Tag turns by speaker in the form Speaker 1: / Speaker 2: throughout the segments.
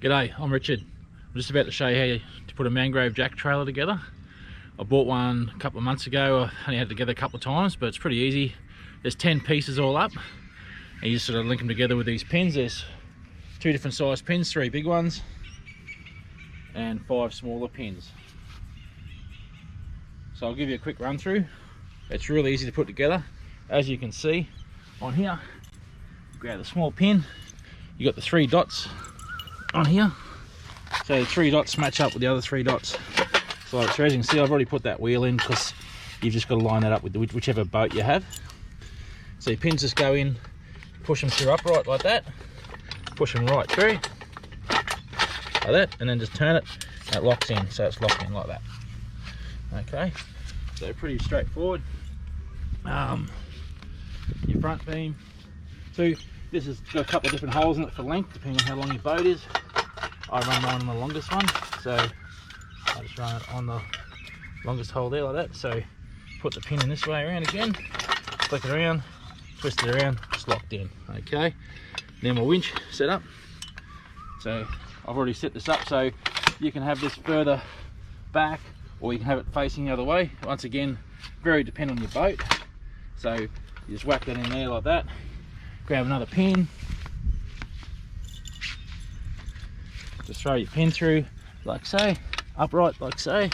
Speaker 1: G'day, I'm Richard. I'm just about to show you how to put a mangrove jack trailer together. I bought one a couple of months ago. I only had it together a couple of times, but it's pretty easy. There's 10 pieces all up, and you just sort of link them together with these pins. There's 2 different size pins, 3 big ones and 5 smaller pins. So I'll give you a quick run through. It's really easy to put together. As you can see on here, grab the small pin, you got the 3 dots on here, so the 3 dots match up with the other 3 dots. So as you can see, I've already put that wheel in because you've just got to line that up with whichever boat you have. So your pins just go in, push them through upright like that, push them right through like that, and then just turn it and it locks in, so it's locked in like that. Okay, so pretty straightforward. Your front beam, this has got a couple of different holes in it for length depending on how long your boat is. I run mine on the longest one, so I just run it on the longest hole there like that. So put the pin in this way around again, flick it around, twist it around, it's locked in. Okay, then my winch set up. So I've already set this up so you can have this further back or you can have it facing the other way. Once again, very dependent on your boat. So you just whack that in there like that, grab another pin, just throw your pin through like so, upright like so,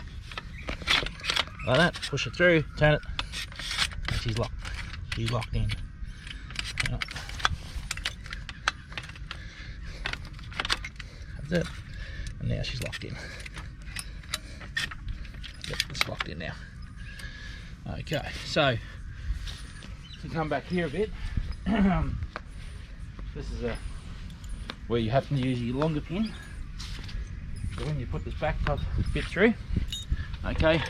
Speaker 1: like that, push it through, turn it, and she's locked. She's locked in. Yep. That's it. And now she's locked in. Yep, it's locked in now. Okay, so to come back here a bit, this is where you have to use your longer pin. So when you put this back bit through, okay,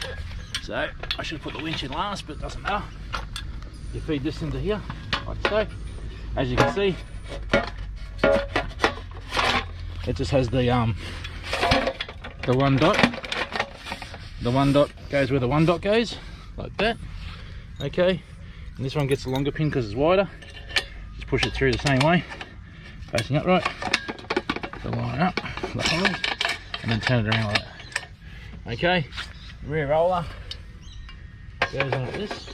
Speaker 1: so I should have put the winch in last, but it doesn't matter. You feed this into here, like so. As you can see, it just has the one dot. The one dot goes where the one dot goes, like that. Okay, and this one gets the longer pin because it's wider. Just push it through the same way, facing upright. So line up the holes, and then turn it around like that. Okay, rear roller goes on like this.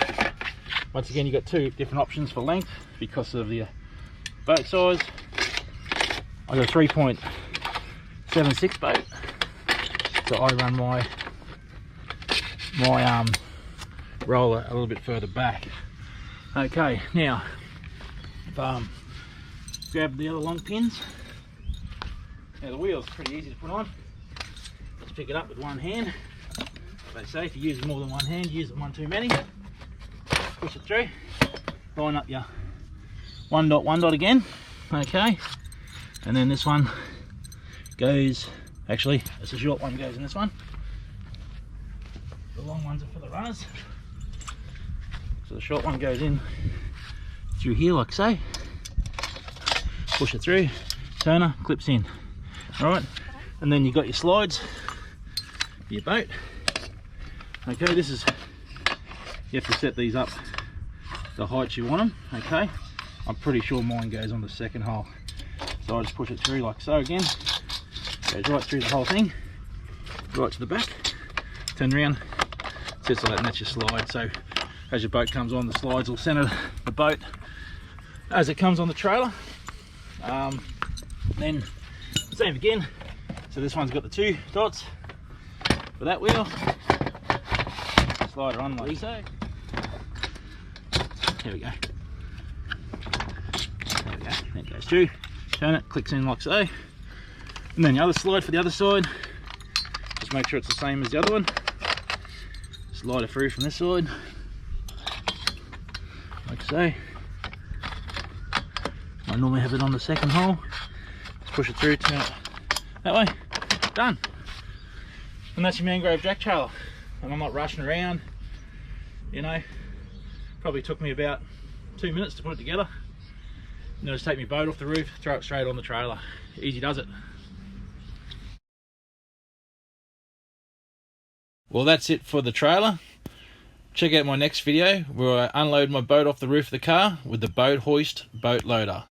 Speaker 1: Once again, you've got 2 different options for length because of the boat size. I got a 3.76 boat, so I run my roller a little bit further back. Okay, now grab the other long pins. Now the wheel's pretty easy to put on. Just pick it up with one hand. They say if you use more than one hand, use it one too many. Push it through, line up your one dot again. Okay, and then this one goes, actually it's a short one goes in this one. The long ones are for the runners. So the short one goes in through here like so. Push it through, turner, clips in. Alright, and then you've got your slides for your boat. Okay, this is, you have to set these up the height you want them. Okay, I'm pretty sure mine goes on the second hole. So I just push it through like so again. Goes right through the whole thing, right to the back, turn around, sits like that, and that's your slide. So as your boat comes on, the slides will center the boat as it comes on the trailer. Then same again. So this one's got the 2 dots for that wheel. Slide it on like so. There we go. There we go. Then it goes through. Turn it, clicks in like so. And then the other slide for the other side. Just make sure it's the same as the other one. Slide it through from this side, like so. I normally have it on the second hole. Just push it through, turn it that way. Done. And that's your mangrove jack trailer. And I'm not rushing around, you know. Probably took me about 2 minutes to put it together. And then just take my boat off the roof, throw it straight on the trailer. Easy does it. Well, that's it for the trailer. Check out my next video where I unload my boat off the roof of the car with the boat hoist boat loader.